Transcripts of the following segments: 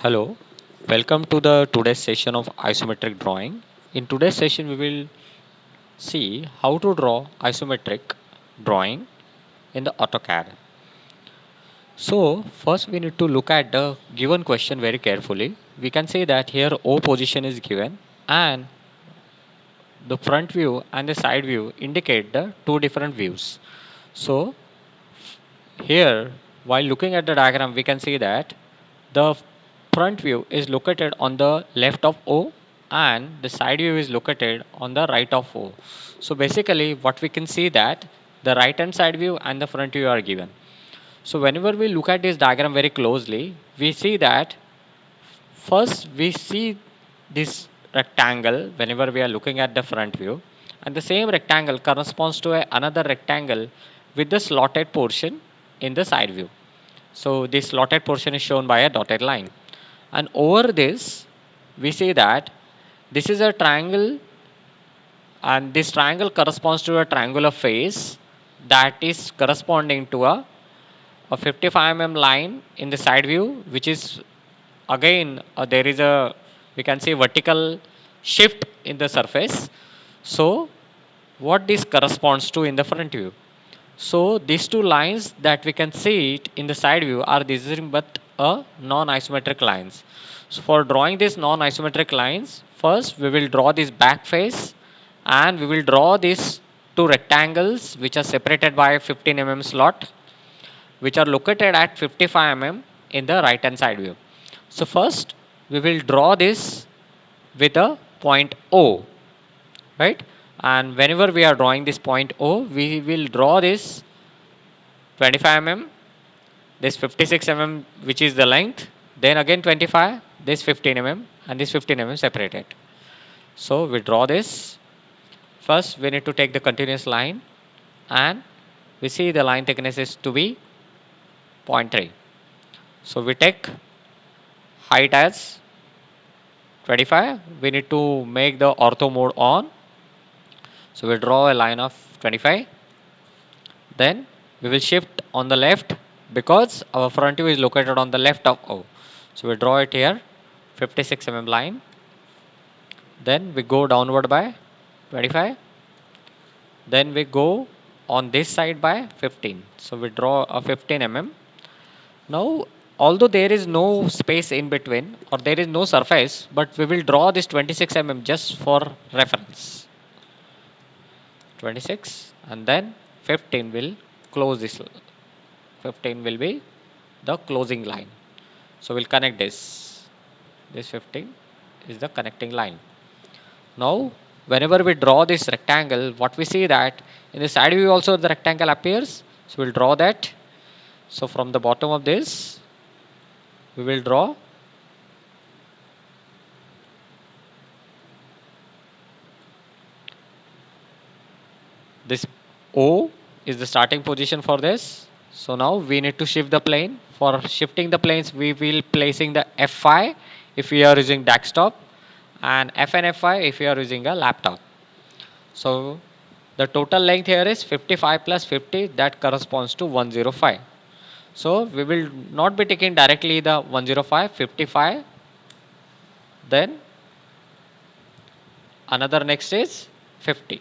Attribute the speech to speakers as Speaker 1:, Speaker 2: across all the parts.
Speaker 1: Hello, welcome to the today's session of isometric drawing. In today's session, we will see how to draw isometric drawing in the AutoCAD. So, first we need to look at the given question very carefully. We can see that here O position is given and the front view and the side view indicate the two different views. So, here while looking at the diagram, we can see that the front view is located on the left of O and the side view is located on the right of O. So basically what we can see that the right hand side view and the front view are given. So whenever we look at this diagram very closely, we see that first we see this rectangle whenever we are looking at the front view, and the same rectangle corresponds to another rectangle with the slotted portion in the side view. So this slotted portion is shown by a dotted line. And over this, we see that this is a triangle, and this triangle corresponds to a triangular face that is corresponding to a 55 line in the side view, which is again there is a, we can say, vertical shift in the surface. So what this corresponds to in the front view? So these two lines that we can see it in the side view are these but a non-isometric lines. So for drawing these non-isometric lines, first we will draw this back face and we will draw these two rectangles which are separated by a 15 slot, which are located at 55 in the right hand side view. So first we will draw this with a point O, right? And whenever we are drawing this point O, we will draw this 25 this 56 which is the length, then again 25, this 15 and this 15 separated. So we draw this. First we need to take the continuous line and we see the line thickness is to be 0.3. So we take height as 25. We need to make the ortho mode on. So we draw a line of 25. Then we will shift on the left because our front view is located on the left of O. So we draw it here, 56 line. Then we go downward by 25. Then we go on this side by 15. So we draw a 15 Now, although there is no space in between or there is no surface, but we will draw this 26 just for reference. 26 and then 15 will close this. 15 will be the closing line. So we'll connect this. This 15 is the connecting line. Now, whenever we draw this rectangle, what we see that in the side view also the rectangle appears. So we'll draw that. So from the bottom of this, we will draw this O is the starting position for this. So now we need to shift the plane. For shifting the planes, we will placing the F5 if we are using desktop and F and F5 if we are using a laptop. So the total length here is 55 plus 50, that corresponds to 105. So we will not be taking directly the 105, 55. Then another next is 50.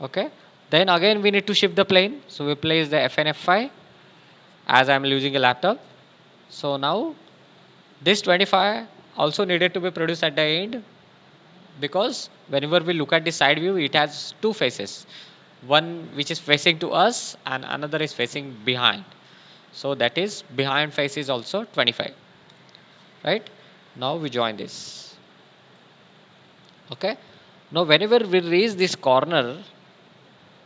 Speaker 1: Okay. Then again we need to shift the plane. So we place the F and F5 as I am using a laptop. So now this 25 also needed to be produced at the end, because whenever we look at the side view, it has two faces, one which is facing to us and another is facing behind. So that is behind face is also 25, right? Now we join this. Okay. Now whenever we reach this corner,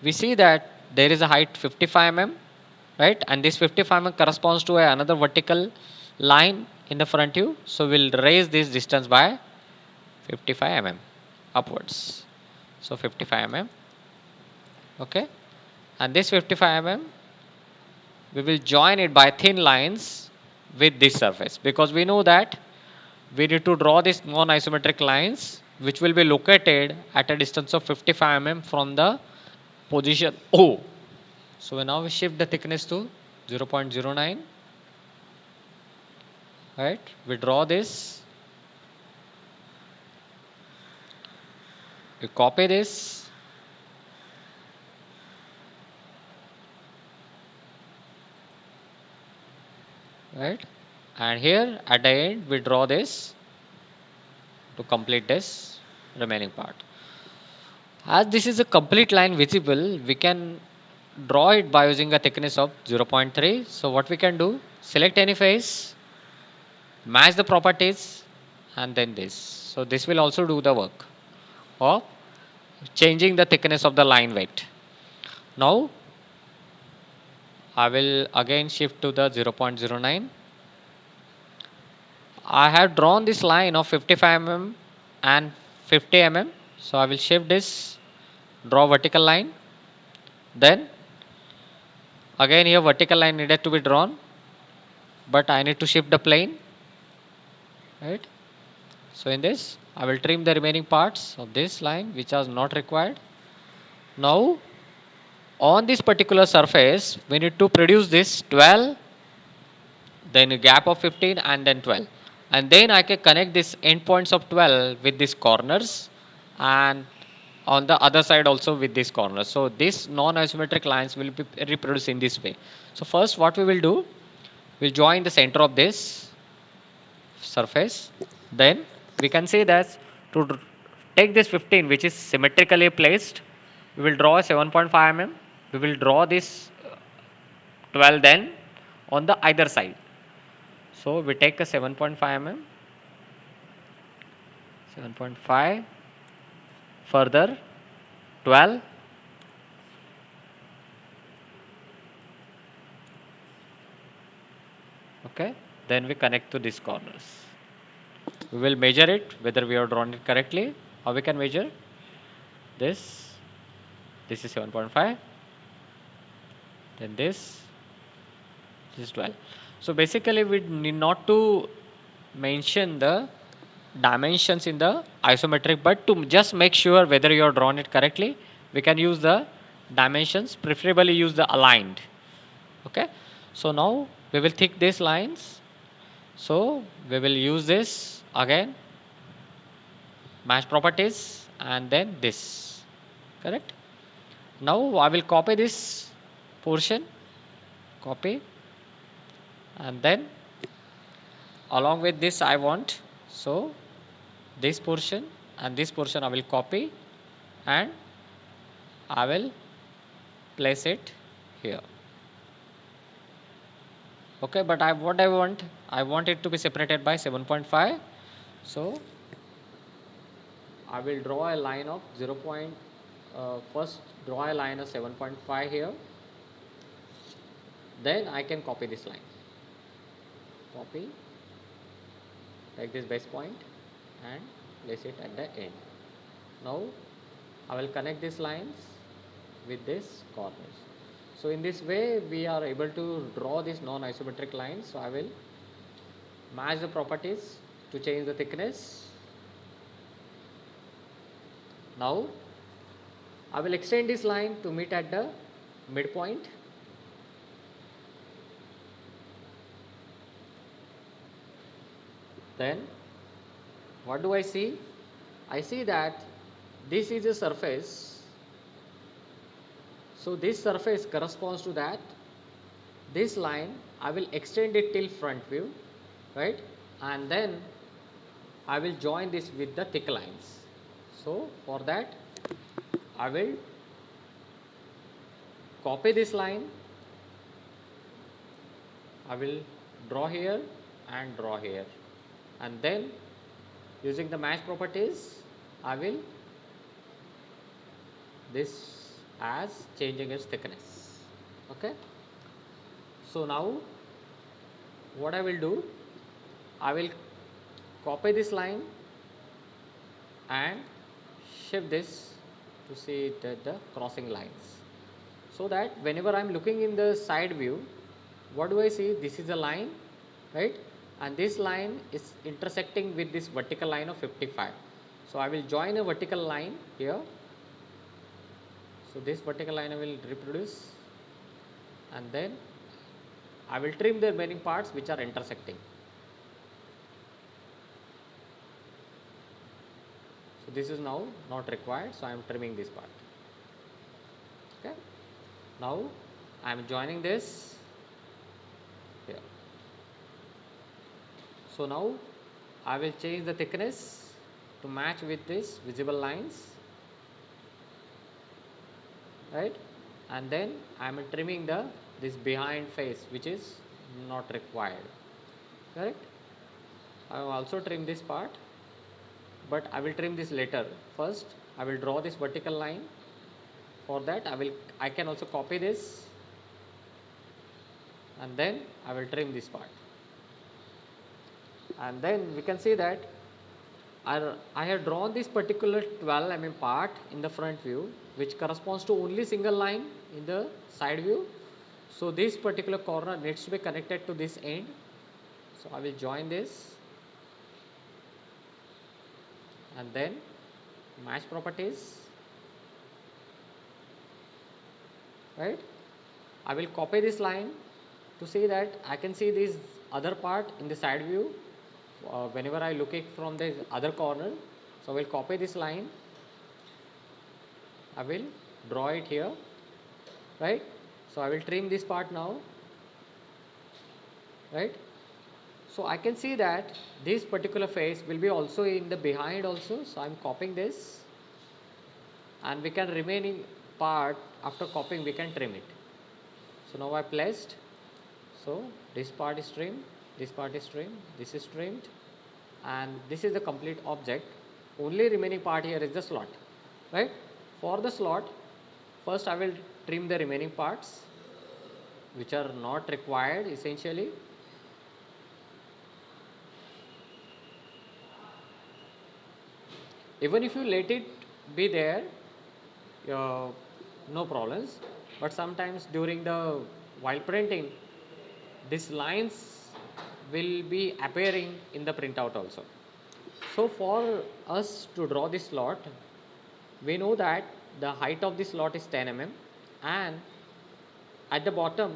Speaker 1: we see that there is a height 55 right? And this 55 corresponds to another vertical line in the front view. So we'll raise this distance by 55 upwards. So 55 okay. And this 55 we will join it by thin lines with this surface, because we know that we need to draw these non-isometric lines which will be located at a distance of 55 from the position O. So now we shift the thickness to 0.09 right? We draw this, we copy this, right? And here at the end we draw this to complete this remaining part. As this is a complete line visible, we can draw it by using a thickness of 0.3. So what we can do, select any face, match the properties, and then this. So this will also do the work of changing the thickness of the line weight. Now I will again shift to the 0.09. I have drawn this line of 55 mm and 50 mm. So I will shift this, draw vertical line. Then again here vertical line needed to be drawn, but I need to shift the plane, right? So in this I will trim the remaining parts of this line which are not required. Now on this particular surface we need to produce this 12, then a gap of 15, and then 12, and then I can connect this endpoints of 12 with these corners, and on the other side also with these corners. So these non-isometric lines will be reproduced in this way. So first what we will do, we'll join the center of this surface. Then we can see that to take this 15 which is symmetrically placed, we will draw 7.5 mm. We will draw this 12 then on the either side. So we take a 7.5 mm, 7.5, further 12, okay. Then we connect to these corners. We will measure it whether we have drawn it correctly. How we can measure this? This is 7.5. Then this is 12. So basically we need not to mention the dimensions in the isometric, but to just make sure whether you have drawn it correctly, we can use the dimensions, preferably use the aligned. Okay. So now we will thick these lines. So we will use this again, match properties, and then this, correct. Now I will copy this portion, copy, and then along with this I want, so this portion and this portion I will copy and I will place it here. Okay, but I want it to be separated by 7.5. So I will draw a line of 0. First draw a line of 7.5 here. Then I can copy this line. Copy, take this base point and place it at the end. Now I will connect these lines with this corners. So in this way we are able to draw these non-isometric lines. So I will match the properties to change the thickness. Now I will extend this line to meet at the midpoint. Then what do I see? I see that this is a surface. So this surface corresponds to that. This line I will extend it till front view, right? And then I will join this with the thick lines. So for that I will copy this line, I will draw here and draw here, and then using the match properties I will this as changing its thickness. Okay. So now what I will do, I will copy this line and shift this to see the crossing lines, so that whenever I am looking in the side view, what do I see? This is a line, right? And this line is intersecting with this vertical line of 55. So I will join a vertical line here. So this vertical line I will reproduce, and then I will trim the remaining parts which are intersecting. this is now not required, so I am trimming this part. Okay, now I am joining this here. So now I will change the thickness to match with this visible lines, right? And then I am trimming this behind face which is not required, correct? I will also trim this part, but I will trim this later. First I will draw this vertical line. For that I can also copy this, and then I will trim this part. And then we can see that I have drawn this particular 12 mm part in the front view, which corresponds to only single line in the side view. So this particular corner needs to be connected to this end. So I will join this, and then match properties, right? I will copy this line to see that I can see this other part in the side view whenever I look it from the other corner. So I will copy this line, I will draw it here, right? So I will trim this part now, right? So I can see that this particular face will be also in the behind also. So I am copying this, and we can remaining part after copying we can trim it. So now I placed, so this part is trimmed, this part is trimmed, this is trimmed, and this is the complete object. Only remaining part here is the slot, right? For the slot, first I will trim the remaining parts which are not required essentially. Even if you let it be there, no problems, but sometimes during the while printing these lines will be appearing in the printout also. So for us to draw this slot, we know that the height of this slot is 10 mm, and at the bottom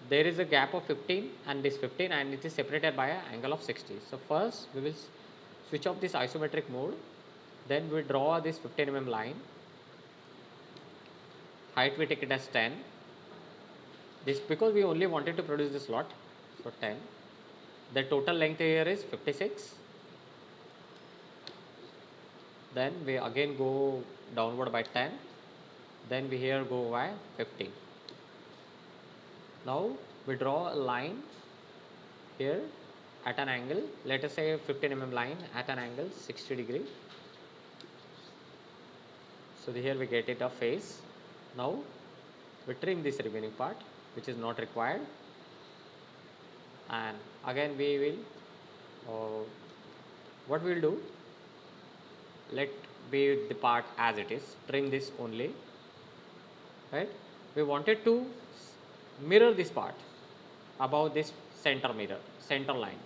Speaker 1: there is a gap of 15 and this 15, and it is separated by an angle of 60. So first we will switch off this isometric mode, then we draw this 15 mm line, height we take it as 10, this because we only wanted to produce the slot, so 10. The total length here is 56. Then we again go downward by 10, then we here go by 15. Now we draw a line here at an angle, let us say 15 mm line at an angle 60 degree. So here we get it a face. Now we trim this remaining part which is not required, and again we will what we will do, let be the part as it is, trim this only, right? We wanted to mirror this part above this center line.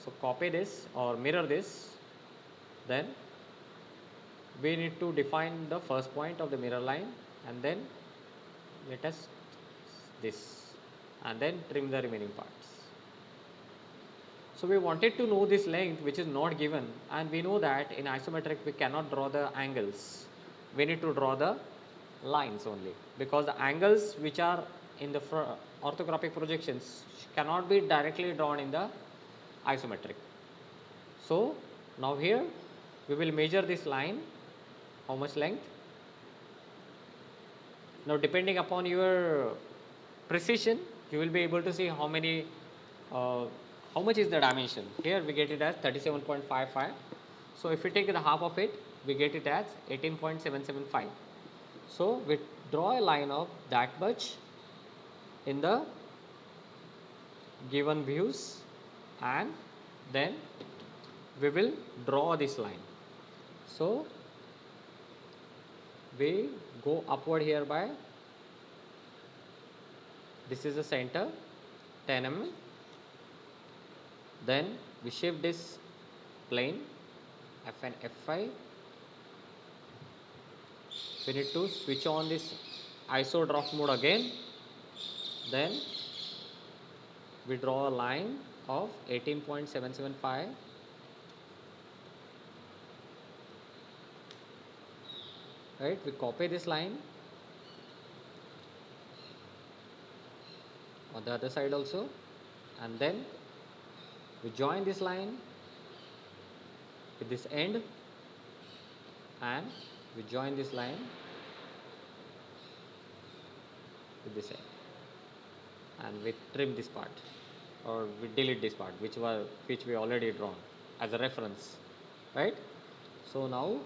Speaker 1: So copy this or mirror this, then we need to define the first point of the mirror line, and then let us this, and then trim the remaining parts. So we wanted to know this length which is not given, and we know that in isometric we cannot draw the angles, we need to draw the lines only, because the angles which are in the orthographic projections cannot be directly drawn in the isometric. So now here we will measure this line, how much length. Now depending upon your precision you will be able to see how many how much is the dimension. Here we get it as 37.55. so if we take the half of it we get it as 18.775. so we draw a line of that much in the given views, and then we will draw this line. So we go upward here by, this is the center 10 mm, then we shift this plane F and F5. We need to switch on this iso draft mode again, then we draw a line of 18.775, right? We copy this line on the other side also, and then we join this line with this end, and we join this line with this end, and we trim this part, or we delete this part which we already drawn as a reference, right? So now